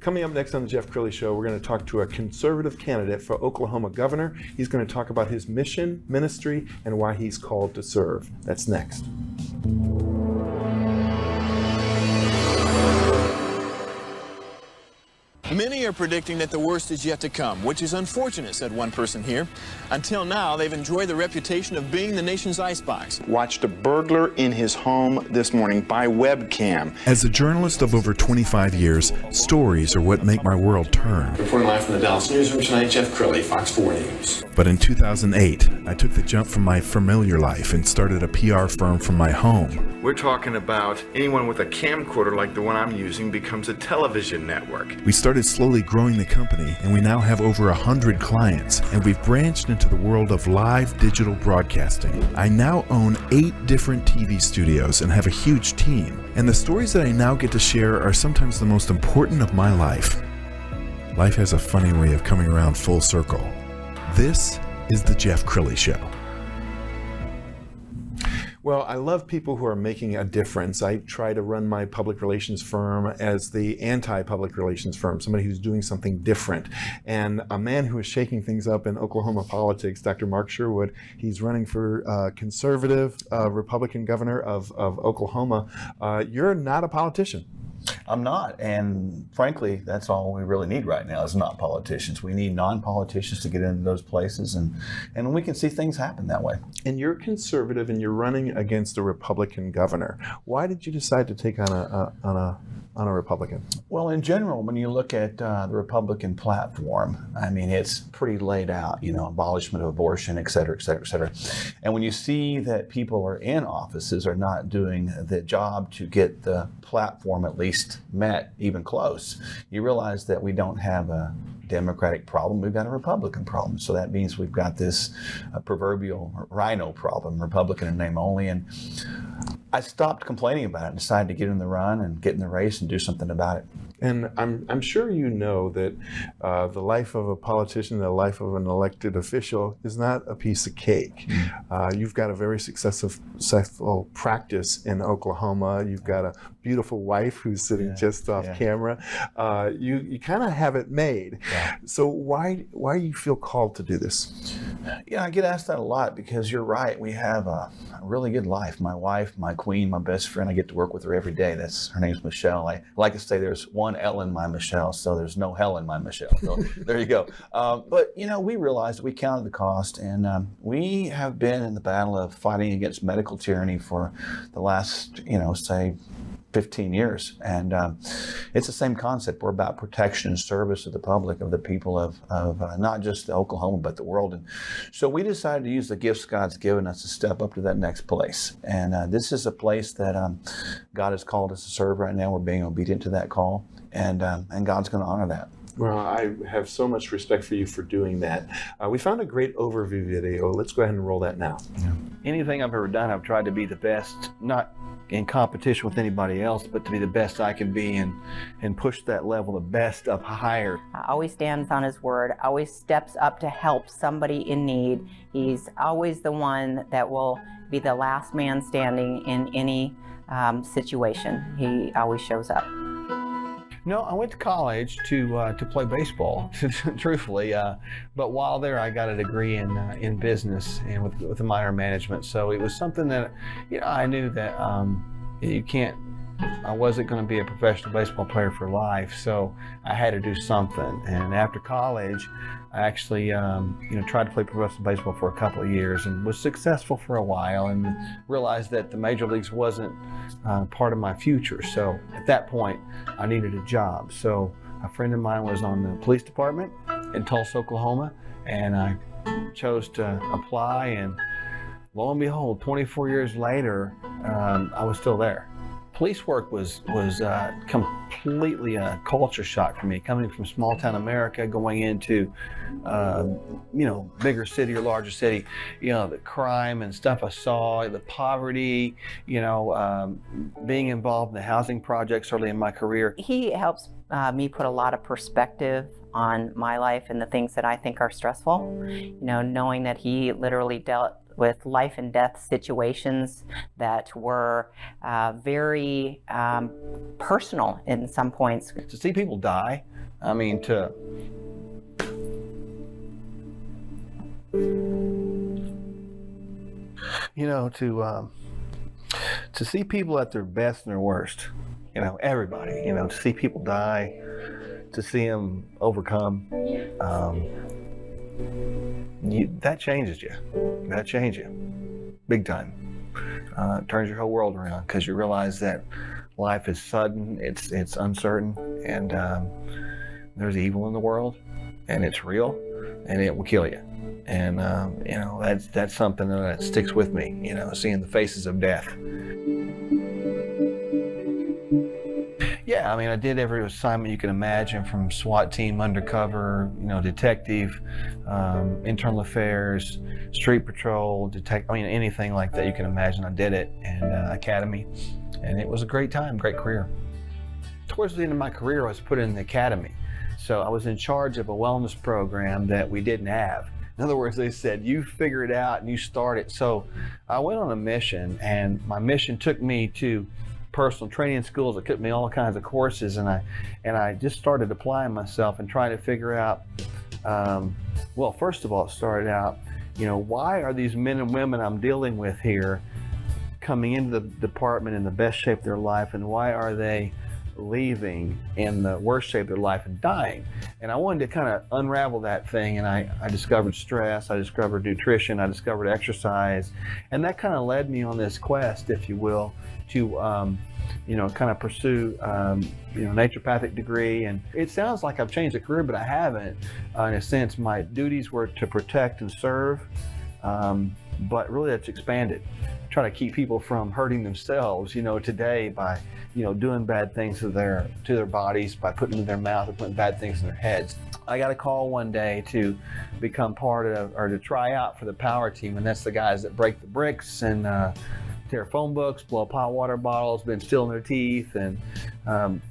Coming up next on the Jeff Crilley Show, we're going to talk to a conservative candidate for Oklahoma governor. He's going to talk about his mission, ministry, and why he's called to serve. That's next. Many are predicting that the worst is yet to come, which is unfortunate, said one person here. Until now, they've enjoyed the reputation of being the nation's icebox. Watched a burglar in his home this morning by webcam. As a journalist of over 25 years, stories are what make my world turn. Reporting live from the Dallas newsroom tonight, Jeff Crilley, Fox 4 News. But in 2008, I took the jump from my familiar life and started a PR firm from my home. We're talking about anyone with a camcorder like the one I'm using becomes a television network. We started slowly growing the company, and we now have over 100 clients, and we've branched into the world of live digital broadcasting. I now own 8 different TV studios and have a huge team, and the stories that I now get to share are sometimes the most important of my life. Life has a funny way of coming around full circle. This is the Jeff Crilley Show. Well, I love people who are making a difference. I try to run my public relations firm as the anti-public relations firm, somebody who's doing something different. And a man who is shaking things up in Oklahoma politics, Dr. Mark Sherwood, he's running for conservative Republican governor of Oklahoma. You're not a politician. I'm not, and frankly, that's all we really need right now is not politicians. We need non-politicians to get into those places, and we can see things happen that way. And you're conservative, and you're running against a Republican governor. Why did you decide to take on a Republican? Well, in general, when you look at the Republican platform, I mean, it's pretty laid out, you know, abolishment of abortion, et cetera, et cetera, et cetera. And when you see that people are in offices are not doing the job to get the platform at least met, even close, you realize that we don't have a Democratic problem, we've got a Republican problem. So that means we've got this proverbial rhino problem, Republican in name only. And I stopped complaining about it and decided to get in the run and get in the race and do something about it. And I'm sure you know that the life of a politician, the life of an elected official is not a piece of cake. You've got a very successful practice in Oklahoma. You've got a beautiful wife who's sitting just off camera. You kind of have it made. Yeah. So why do you feel called to do this? Yeah, I get asked that a lot because you're right. We have a really good life. My wife, my queen, my best friend, I get to work with her every day. Her name's Michelle. I like to say there's one L in my Michelle, so there's no hell in my Michelle. So there you go. But, you know, we realized we counted the cost, and we have been in the battle of fighting against medical tyranny for the last, say 15 years. And it's the same concept. We're about protection and service of the public, of the people of not just Oklahoma, but the world. And so we decided to use the gifts God's given us to step up to that next place. And this is a place that God has called us to serve right now. We're being obedient to that call, and God's going to honor that. Well, I have so much respect for you for doing that. We found a great overview video. Let's go ahead and roll that now. Yeah. Anything I've ever done, I've tried to be the best, not in competition with anybody else, but to be the best I can be and push that level, the best up higher. Always stands on his word, always steps up to help somebody in need. He's always the one that will be the last man standing in any situation. He always shows up. No, I went to college to play baseball, truthfully. But while there, I got a degree in business and with a minor in management. So it was something that, I knew that I wasn't going to be a professional baseball player for life. So I had to do something. And after college, I actually, tried to play professional baseball for a couple of years and was successful for a while, and realized that the major leagues wasn't part of my future. So at that point, I needed a job. So a friend of mine was on the police department in Tulsa, Oklahoma, and I chose to apply. And lo and behold, 24 years later, I was still there. Police work was completely a culture shock for me, coming from small town America, going into, bigger city or larger city, the crime and stuff I saw, the poverty, being involved in the housing projects early in my career. He helps me put a lot of perspective on my life and the things that I think are stressful, knowing that he literally dealt with life and death situations that were very personal in some points. To see people die I mean, to see people at their best and their worst, everybody, to see people die, to see them overcome, that changes you. That changes you, big time. It turns your whole world around because you realize that life is sudden, it's uncertain, and there's evil in the world, and it's real, and it will kill you. And that's something that sticks with me. Seeing the faces of death. Yeah, I mean, I did every assignment you can imagine, from SWAT team, undercover, detective, internal affairs, street patrol, anything like that you can imagine. I did it, and academy, and it was a great time, great career. Towards the end of my career, I was put in the academy, so I was in charge of a wellness program that we didn't have. In other words, they said, you figure it out and you start it. So I went on a mission, and my mission took me to personal training schools. It took me all kinds of courses, and I just started applying myself and trying to figure out, well, first of all, it started out, why are these men and women I'm dealing with here coming into the department in the best shape of their life, and why are they leaving in the worst shape of their life and dying? And I wanted to kind of unravel that thing, and I discovered stress, I discovered nutrition, I discovered exercise, and that kind of led me on this quest, if you will, to kind of pursue naturopathic degree. And it sounds like I've changed the career, but I haven't. In a sense, my duties were to protect and serve, but really that's expanded. Try to keep people from hurting themselves, today by, doing bad things to their bodies, by putting them in their mouth or putting bad things in their heads. I got a call one day to become part of, or to try out for the power team, and that's the guys that break the bricks and tear phone books, blow up hot water bottles, been still in their teeth, and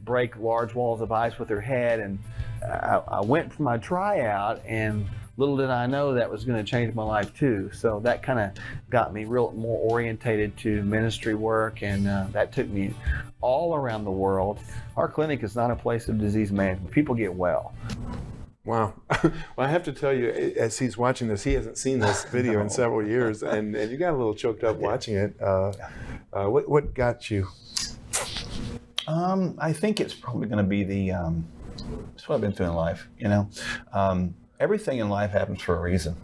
break large walls of ice with their head. And I went for my tryout, and little did I know that was going to change my life too. So that kind of got me more orientated to ministry work, and that took me all around the world. Our clinic is not a place of disease management. People get well. Wow. Well, I have to tell you, as he's watching this, he hasn't seen this video in several years, and you got a little choked up watching it. What got you? I think it's probably going to be it's what I've been through in life, Everything in life happens for a reason.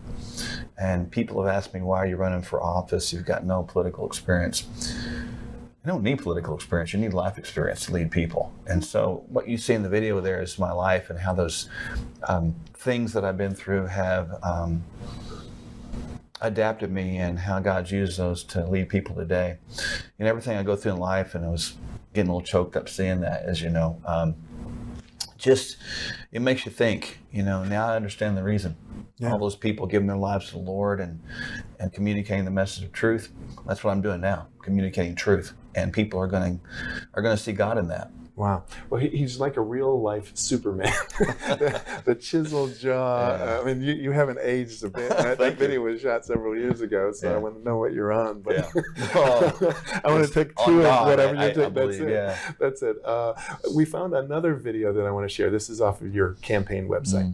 And people have asked me, why are you running for office? You've got no political experience. You don't need political experience, you need life experience to lead people. And so what you see in the video there is my life, and how those things that I've been through have adapted me, and how God's used those to lead people today. And everything I go through in life, and I was getting a little choked up seeing that, as you know, it makes you think, now I understand the reason. Yeah. All those people giving their lives to the Lord and communicating the message of truth. That's what I'm doing now, communicating truth. And people are going to see God in that. Wow. Well, he's like a real life Superman. the chiseled jaw. Yeah. I mean, you haven't aged a bit. That video was shot several years ago, so I want to know what you're on. But I want to take two of whatever you take. That's it. Yeah. That's it. We found another video that I want to share. This is off of your campaign website.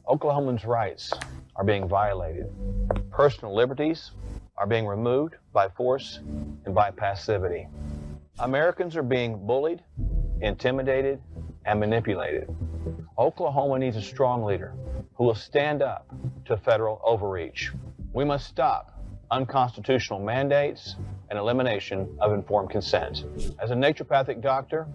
Oklahomans' rights are being violated. Personal liberties are being removed by force and by passivity. Americans are being bullied, intimidated, and manipulated. Oklahoma needs a strong leader who will stand up to federal overreach. We must stop unconstitutional mandates and elimination of informed consent. As a naturopathic doctor,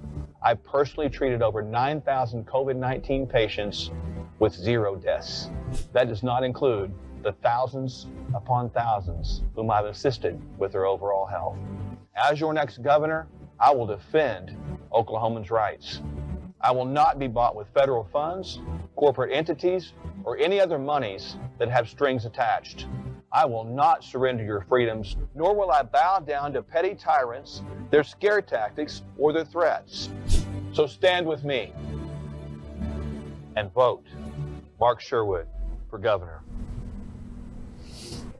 I personally treated over 9,000 COVID-19 patients with 0 deaths. That does not include the thousands upon thousands whom I've assisted with their overall health. As your next governor, I will defend Oklahomans' rights. I will not be bought with federal funds, corporate entities, or any other monies that have strings attached. I will not surrender your freedoms, nor will I bow down to petty tyrants, their scare tactics, or their threats. So stand with me and vote Mark Sherwood for governor.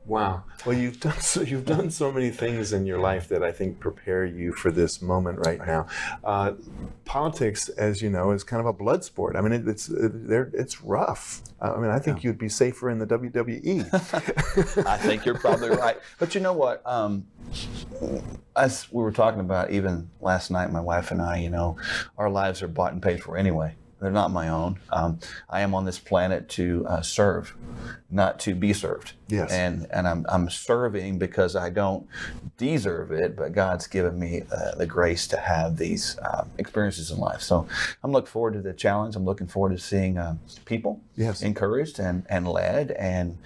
Wow. Well, you've done so many things in your life that I think prepare you for this moment right now. Politics, as you know, is kind of a blood sport. I mean, it's rough. I mean, I think you'd be safer in the WWE. I think you're probably right. But you know what? As we were talking about even last night, my wife and I, our lives are bought and paid for anyway. They're not my own. I am on this planet to serve, not to be served. Yes. And I'm serving because I don't deserve it, but God's given me the grace to have these experiences in life. So I'm looking forward to the challenge. I'm looking forward to seeing people encouraged and led and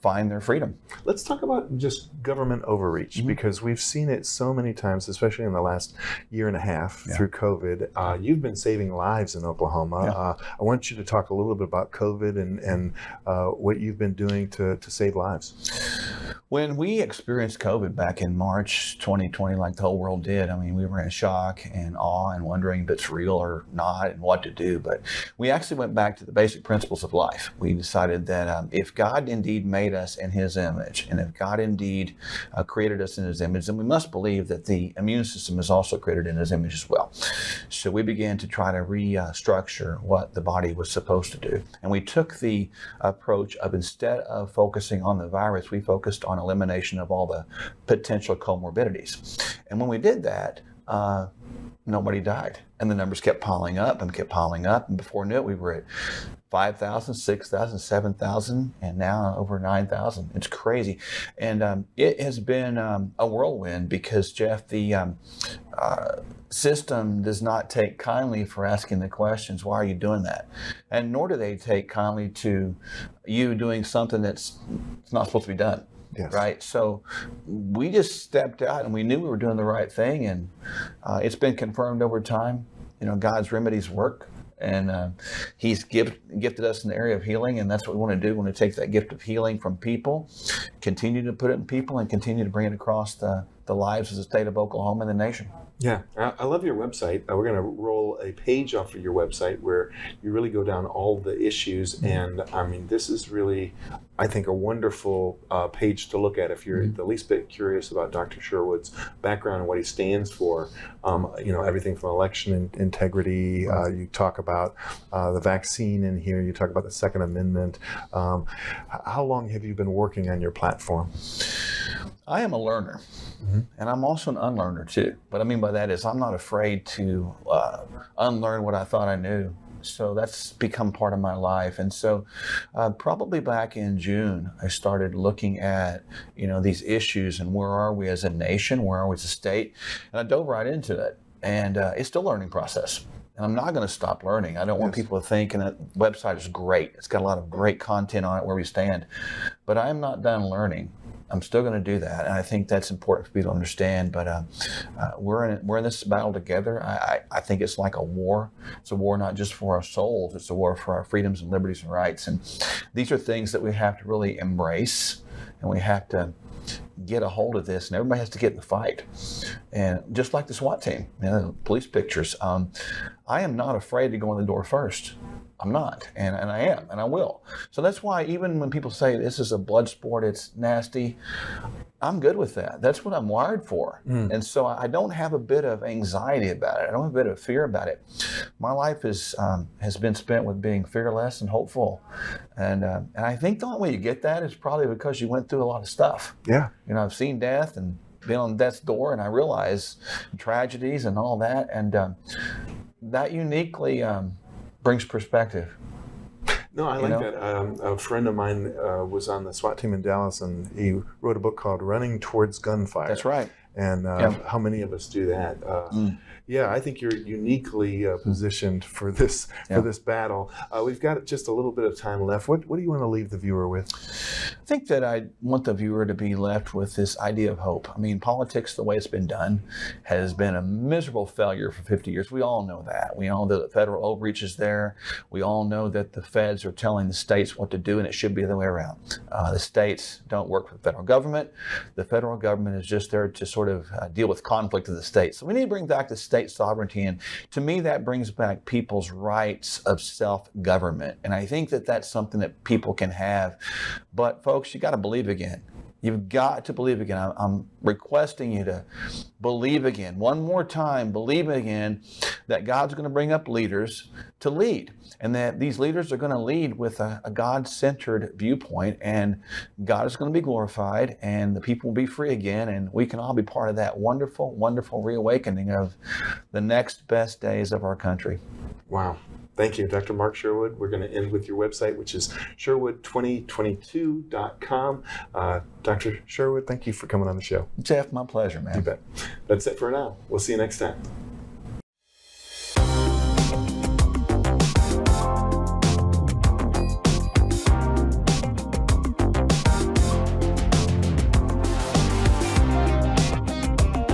find their freedom. Let's talk about just government overreach, because we've seen it so many times, especially in the last year and a half through COVID. You've been saving lives in Oklahoma. I want you to talk a little bit about COVID and what you've been doing to save lives. When we experienced COVID back in March 2020, like the whole world did, I mean, we were in shock and awe and wondering if it's real or not and what to do. But we actually went back to the basic principles of life. We decided that if God indeed made us in His image, and if God indeed created us in His image, then we must believe that the immune system is also created in His image as well. So we began to try to restructure what the body was supposed to do. And we took the approach of, instead of focusing on the virus, we focused on elimination of all the potential comorbidities. And when we did that, nobody died. And the numbers kept piling up and kept piling up. And before I knew it, we were at 5,000, 6,000, 7,000, and now over 9,000. It's crazy. And it has been a whirlwind because, Jeff, the system does not take kindly for asking the questions, why are you doing that? And nor do they take kindly to you doing something that's not supposed to be done. Yes. Right. So we just stepped out and we knew we were doing the right thing. And it's been confirmed over time. God's remedies work. And He's gifted us in the area of healing. And that's what we want to do. We want to take that gift of healing from people, continue to put it in people, and continue to bring it across the lives of the state of Oklahoma and the nation. Yeah, I love your website. We're going to roll a page off of your website where you really go down all the issues. And I mean, this is really, I think, a wonderful page to look at if you're the least bit curious about Dr. Sherwood's background and what he stands for. Everything from election integrity. You talk about the vaccine in here. You talk about the Second Amendment. How long have you been working on your platform? I am a learner, and I'm also an unlearner too. What I mean by that is I'm not afraid to unlearn what I thought I knew. So that's become part of my life. And so probably back in June, I started looking at, these issues and where are we as a nation, where are we as a state? And I dove right into it. And it's still a learning process. And I'm not going to stop learning. I don't want people to think, and that website is great. It's got a lot of great content on it where we stand. But I am not done learning. I'm still going to do that, and I think that's important for people to understand. But we're in this battle together. I think it's like a war. It's a war not just for our souls. It's a war for our freedoms and liberties and rights. And these are things that we have to really embrace, and we have to get a hold of this, and everybody has to get in the fight. And just like the SWAT team, police pictures, I am not afraid to go in the door first. I'm not, and I am, and I will. So that's why even when people say this is a blood sport, it's nasty, I'm good with that. That's what I'm wired for. And so I don't have a bit of anxiety about it. I don't have a bit of fear about it. My life has been spent with being fearless and hopeful. And I think the only way you get that is probably because you went through a lot of stuff. Yeah. I've seen death and been on death's door, and I realize tragedies and all that. And that uniquely brings perspective. No, I like that. A friend of mine was on the SWAT team in Dallas, and he wrote a book called Running Towards Gunfire. That's right. And how many of us do that? Yeah, I think you're uniquely positioned for this battle. We've got just a little bit of time left. What do you want to leave the viewer with? I think that I want the viewer to be left with this idea of hope. I mean, politics, the way it's been done, has been a miserable failure for 50 years. We all know that. We all know that federal overreach is there. We all know that the feds are telling the states what to do, and it should be the other way around. The states don't work for the federal government. The federal government is just there to sort of deal with conflict of the states. So we need to bring back the state sovereignty, and to me that brings back people's rights of self-government. And I think that that's something that people can have. But folks, you got to believe again. You've got to believe again. I'm requesting you to believe again. One more time, believe again that God's going to bring up leaders to lead, and that these leaders are going to lead with a God-centered viewpoint, and God is going to be glorified, and the people will be free again, and we can all be part of that wonderful, wonderful reawakening of the next best days of our country. Wow. Thank you, Dr. Mark Sherwood. We're going to end with your website, which is sherwood2022.com. Dr. Sherwood, thank you for coming on the show. Jeff, my pleasure, man. You bet. That's it for now. We'll see you next time.